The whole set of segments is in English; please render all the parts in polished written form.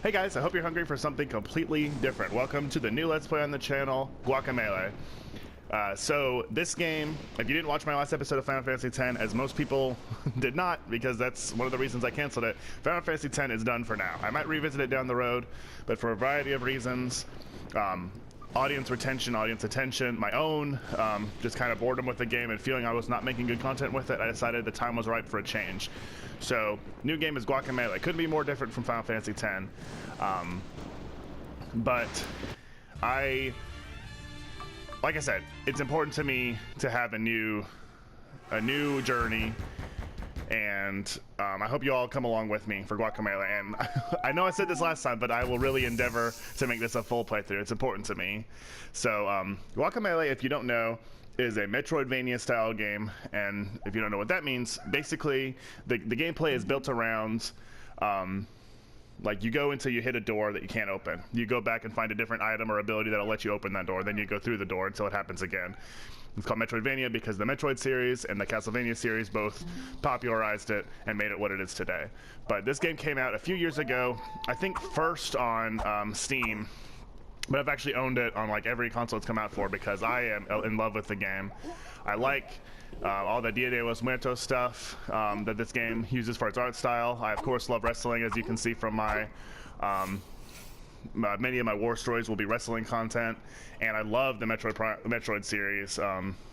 Hey guys, I hope you're hungry for something completely different. Welcome to the new Let's Play on the channel, Guacamelee. So this game, if you didn't watch my last episode of Final Fantasy X, as most people did not, because that's one of the reasons I canceled it, Final Fantasy X is done for now. I might revisit it down the road, but for a variety of reasons, audience retention, audience attention, my own, just kind of boredom with the game and feeling I was not making good content with it, I decided the time was right for a change. So, new game is Guacamelee. Couldn't be more different from Final Fantasy X. But like I said, it's important to me to have a new journey, and I hope you all come along with me for Guacamelee. And I know I said this last time, but I will really endeavor to make this a full playthrough. It's important to me. So Guacamelee, if you don't know, is a Metroidvania style game, and if you don't know what that means, basically the gameplay is built around like you go until you hit a door that you can't open. You go back and find a different item or ability that'll let you open that door, then you go through the door until it happens again. It's called Metroidvania because the Metroid series and the Castlevania series both popularized it and made it what it is today. But this game came out a few years ago, I think first on Steam, but I've actually owned it on like every console it's come out for because I am in love with the game. I like all the Dia de los Muertos stuff that this game uses for its art style. I of course love wrestling, as you can see from my many of my war stories will be wrestling content, and I love the Metroid series,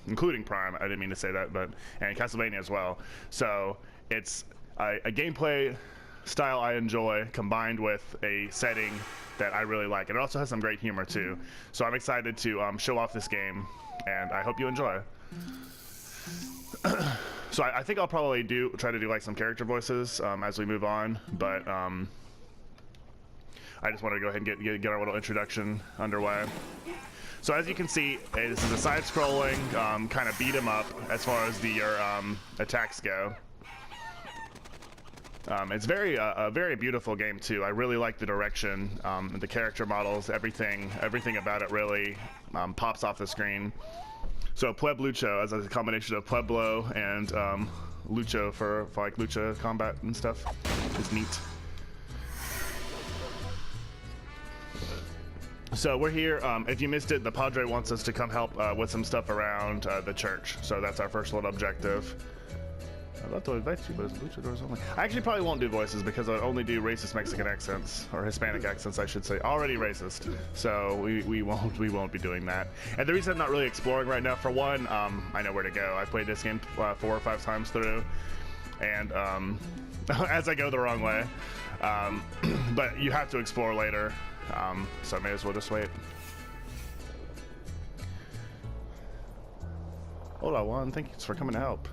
including Prime. I didn't mean to say that, but and Castlevania as well. So it's a gameplay style I enjoy combined with a setting that I really like. And it also has some great humor too. So I'm excited to show off this game, and I hope you enjoy. So I think I'll probably try to do like some character voices as we move on, but I just want to go ahead and get our little introduction underway. So as you can see, this is a side-scrolling kind of beat 'em up as far as your attacks go. It's a very beautiful game too. I really like the direction, the character models, everything about it really pops off the screen. So Lucha as a combination of Pueblo and Lucha for like Lucha combat and stuff is neat. So we're here. If you missed it, the Padre wants us to come help with some stuff around the church. So that's our first little objective. I'd love to invite you, but it's luchadors only. I actually probably won't do voices because I only do racist Mexican accents, or Hispanic accents, I should say. Already racist, so we won't be doing that. And the reason I'm not really exploring right now, for one, I know where to go. I've played this game 4 or 5 times through, and as I go the wrong way, but you have to explore later, so I may as well just wait. Hola, Juan. Thank you for coming to help.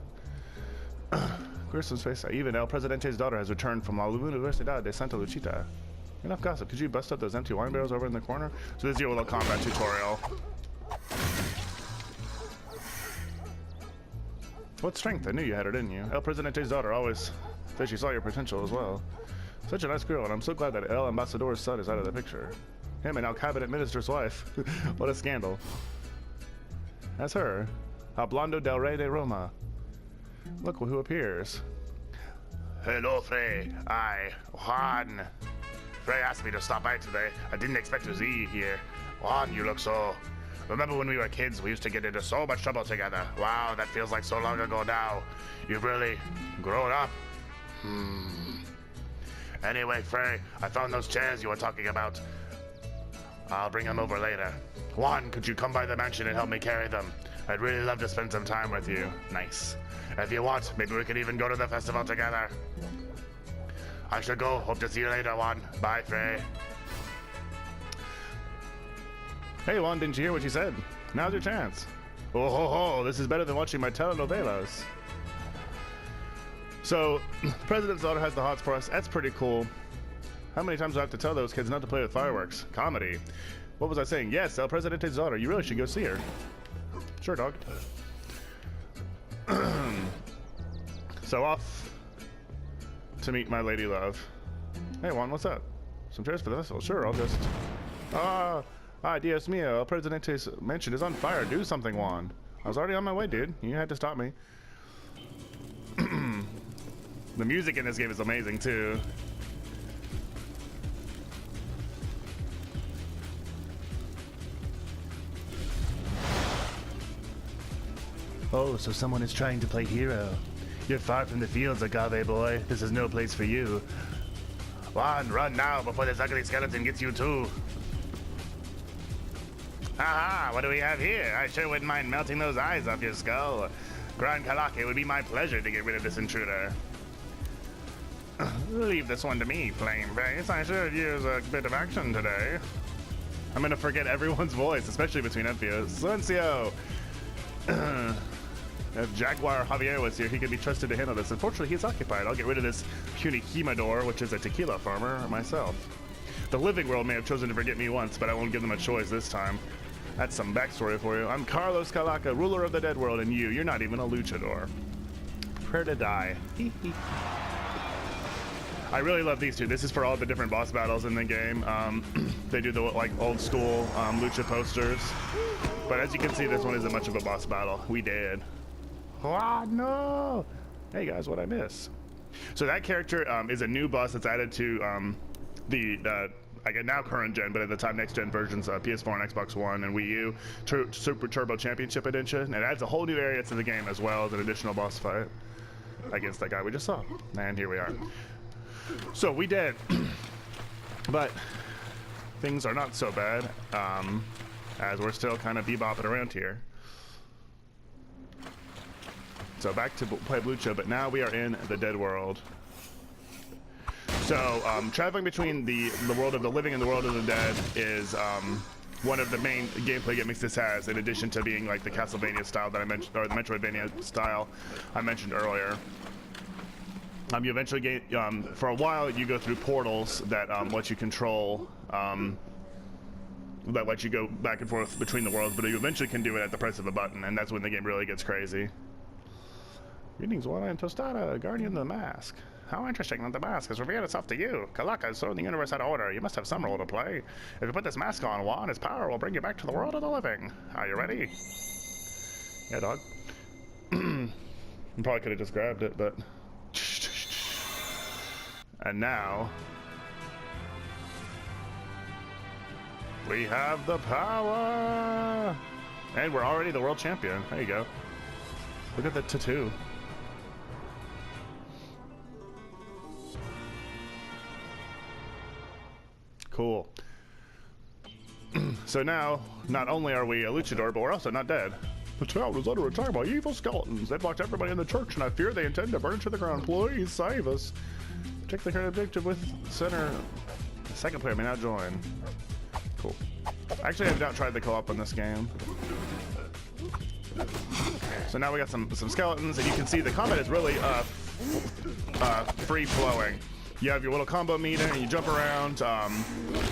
Gruesome face. Even El Presidente's daughter has returned from La Universidad de Santa Lucita. Enough gossip. Could you bust up those empty wine barrels over in the corner? So this is your little combat tutorial. What strength? I knew you had her, didn't you? El Presidente's daughter always said she saw your potential as well. Such a nice girl, and I'm so glad that El Ambassador's son is out of the picture. Him and El Cabinet Minister's wife. What a scandal. That's her. Hablando del Rey de Roma. Look who appears. Hello, Frey. Juan. Frey asked me to stop by today. I didn't expect to see you here. Juan, you look so... Remember when we were kids, we used to get into so much trouble together. Wow, that feels like so long ago now. You've really grown up. Anyway, Frey, I found those chairs you were talking about. I'll bring them over later. Juan, could you come by the mansion and help me carry them? I'd really love to spend some time with you. Nice. If you want, maybe we could even go to the festival together. I should go. Hope to see you later, Juan. Bye, Frey. Hey, Juan, didn't you hear what she said? Now's your chance. Oh, ho, ho. This is better than watching my telenovelas. So, the president's daughter has the hots for us. That's pretty cool. How many times do I have to tell those kids not to play with fireworks? Comedy. What was I saying? Yes, El Presidente's daughter. You really should go see her. Sure, dog. So off to meet my lady love. Hey, Juan, what's up? Some chairs for the festival? Sure, I'll just... Dios mío, El Presidente's mansion is on fire. Do something, Juan. I was already on my way, dude. You had to stop me. The music in this game is amazing, too. Oh, so someone is trying to play hero. You're far from the fields, Agave boy. This is no place for you. Run now before this ugly skeleton gets you too. Haha, what do we have here? I sure wouldn't mind melting those eyes off your skull. Grand Kalake, it would be my pleasure to get rid of this intruder. Leave this one to me, Flame Face. I should use a bit of action today. I'm gonna forget everyone's voice, especially between Enfios. Silencio! If Jaguar Javier was here, he could be trusted to handle this. Unfortunately, he's occupied. I'll get rid of this puny Himador, which is a tequila farmer, myself. The living world may have chosen to forget me once, but I won't give them a choice this time. That's some backstory for you. I'm Carlos Calaca, ruler of the dead world, and you're not even a luchador. Prepare to die. I really love these two. This is for all the different boss battles in the game. They do the like old school lucha posters. But as you can see, this one isn't much of a boss battle. We did. Oh, no! Hey guys, what'd I miss? So that character is a new boss that's added to the I get now current gen, but at the time next gen versions of PS4 and Xbox One and Wii U, Super Turbo Championship Edition. It adds a whole new area to the game as well as an additional boss fight against that guy we just saw. And here we are. So we did, but things are not so bad as we're still kind of bebopping around here. So back to play Lucha, but now we are in the dead world. So traveling between the world of the living and the world of the dead is one of the main gameplay gimmicks this has, in addition to being like the Castlevania style that I mentioned, or the Metroidvania style I mentioned earlier. You eventually get, for a while, you go through portals that let you control, that let you go back and forth between the worlds, but you eventually can do it at the press of a button, and that's when the game really gets crazy. Greetings, Juana and Tostada, Guardian of the Mask. How interesting that the mask has revealed itself to you. Kalaka has thrown the universe out of order. You must have some role to play. If you put this mask on, Juan, his power will bring you back to the world of the living. Are you ready? Yeah, dog. Probably could have just grabbed it, but... And now... we have the power! And we're already the world champion. There you go. Look at the tattoo. Cool. So now, not only are we a luchador, but we're also not dead. The town is under attack by evil skeletons. They've locked everybody in the church, and I fear they intend to burn it to the ground. Please save us. Check the current objective with center. The second player may now join. Cool. Actually, I've not tried the co-op on this game. So now we got some skeletons, and you can see the combat is really free-flowing. You have your little combo meter, and you jump around.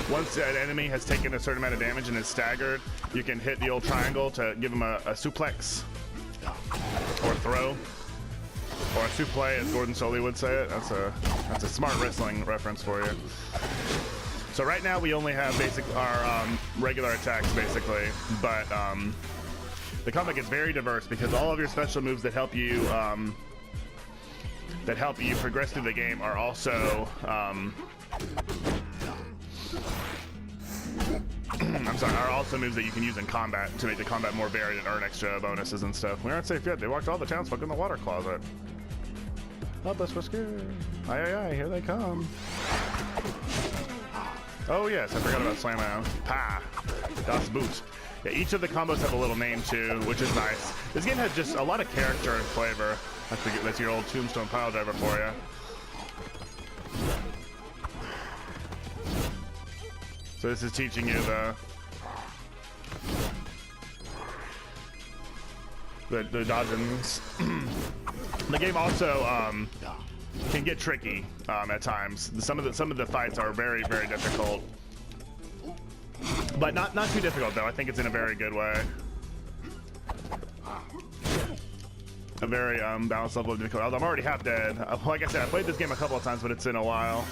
Once an enemy has taken a certain amount of damage and is staggered, you can hit the old triangle to give them a suplex, or a throw, or a suplex, as Gordon Soley would say it. That's a smart wrestling reference for you. So right now we only have our regular attacks, basically, but the combat gets very diverse because all of your special moves that help you progress through the game are also are also moves that you can use in combat to make the combat more varied and earn extra bonuses and stuff. We aren't safe yet. They locked all the townsfolk in the water closet. Help us, we're scared. Aye, aye, aye, here they come. Oh yes, I forgot about Slam Out. Pa! Das Boot. Yeah, each of the combos have a little name too, which is nice. This game has just a lot of character and flavor. That's your old Tombstone pile driver for you. So this is teaching you the dodgings. The game also can get tricky at times. Some of the fights are very, very difficult, but not too difficult though. I think it's in a very good way. A very balanced level of difficulty. Although I'm already half dead. Like I said, I played this game a couple of times, but it's been a while,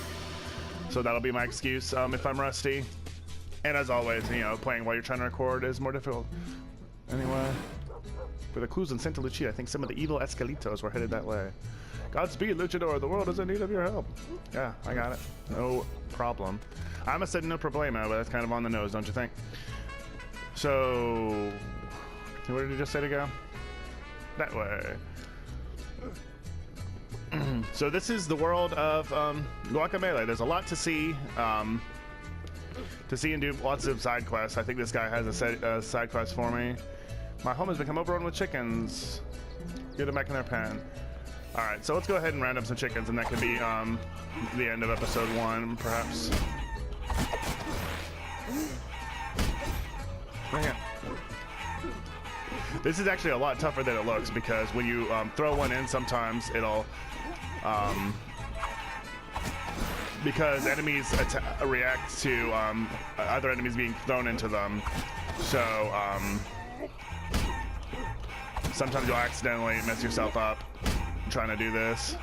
so that'll be my excuse if I'm rusty. And as always, you know, playing while you're trying to record is more difficult. Anyway, for the clues in Santa Lucia, I think some of the evil Escalitos were headed that way. Godspeed, Luchador. The world is in need of your help. Yeah, I got it. No problem. I almost said no problema, but that's kind of on the nose, don't you think? So, where did you just say to go? That way. So this is the world of Guacamelee. There's a lot to see. And do lots of side quests. I think this guy has a side quest for me. My home has become overrun with chickens. Get them back in their pen. All right, so let's go ahead and round up some chickens, and that could be the end of episode 1, perhaps. Bring it. This is actually a lot tougher than it looks, because when you throw one in, sometimes it'll because enemies react to other enemies being thrown into them. So sometimes you'll accidentally mess yourself up trying to do this.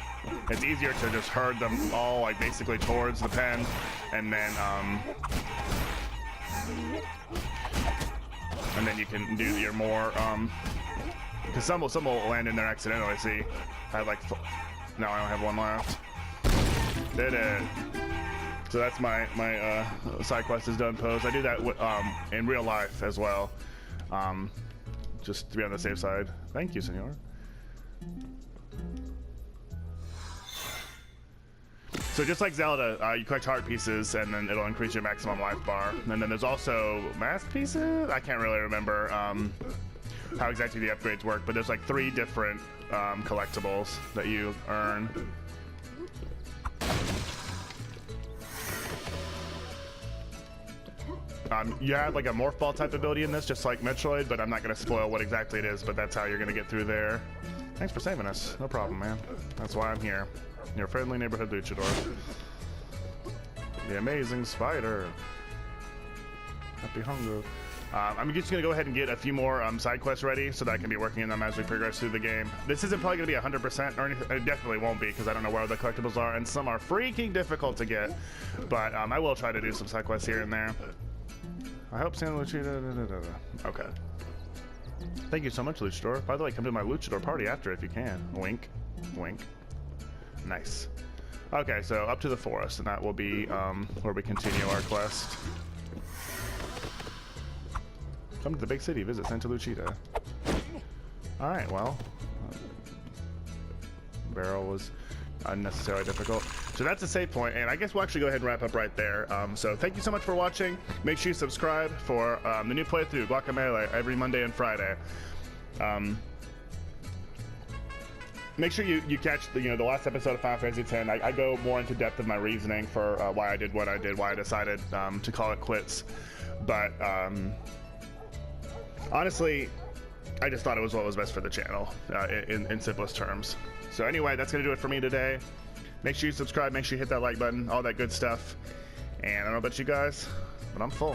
It's easier to just herd them all like basically towards the pen, and then you can do your more because some will land in there accidentally. See, I have like now I only have one left. Did it. So that's my side quest is done pose. I do that in real life as well, just to be on the safe side. Thank you, senor. So just like Zelda, you collect heart pieces, and then it'll increase your maximum life bar. And then there's also mask pieces. I can't really remember how exactly the upgrades work, but there's like 3 different collectibles that you earn. You have like a morph ball type ability in this, just like Metroid, but I'm not going to spoil what exactly it is, but that's how you're going to get through there. Thanks for saving us. No problem, man. That's why I'm here. Your friendly neighborhood luchador. The amazing spider. Happy hunger. I'm just going to go ahead and get a few more side quests ready so that I can be working on them as we progress through the game. This isn't probably going to be 100% or anything. It definitely won't be, because I don't know where the collectibles are, and some are freaking difficult to get. But I will try to do some side quests here and there. I hope San Luchador. Okay. Thank you so much, Luchador. By the way, come to my Luchador party after if you can. Wink. Wink. Nice. Okay, so up to the forest, and that will be where we continue our quest. Come to the big city, visit Santa Lucita. Alright, well. Barrel was unnecessarily difficult. So that's a save point, and I guess we'll actually go ahead and wrap up right there. So thank you so much for watching. Make sure you subscribe for the new playthrough, Guacamelee, every Monday and Friday. Make sure you catch the last episode of Final Fantasy X. I go more into depth of my reasoning for why I did what I did, why I decided to call it quits. But honestly, I just thought it was what was best for the channel in simplest terms. So anyway, that's going to do it for me today. Make sure you subscribe, make sure you hit that like button, all that good stuff. And I don't know about you guys, but I'm full.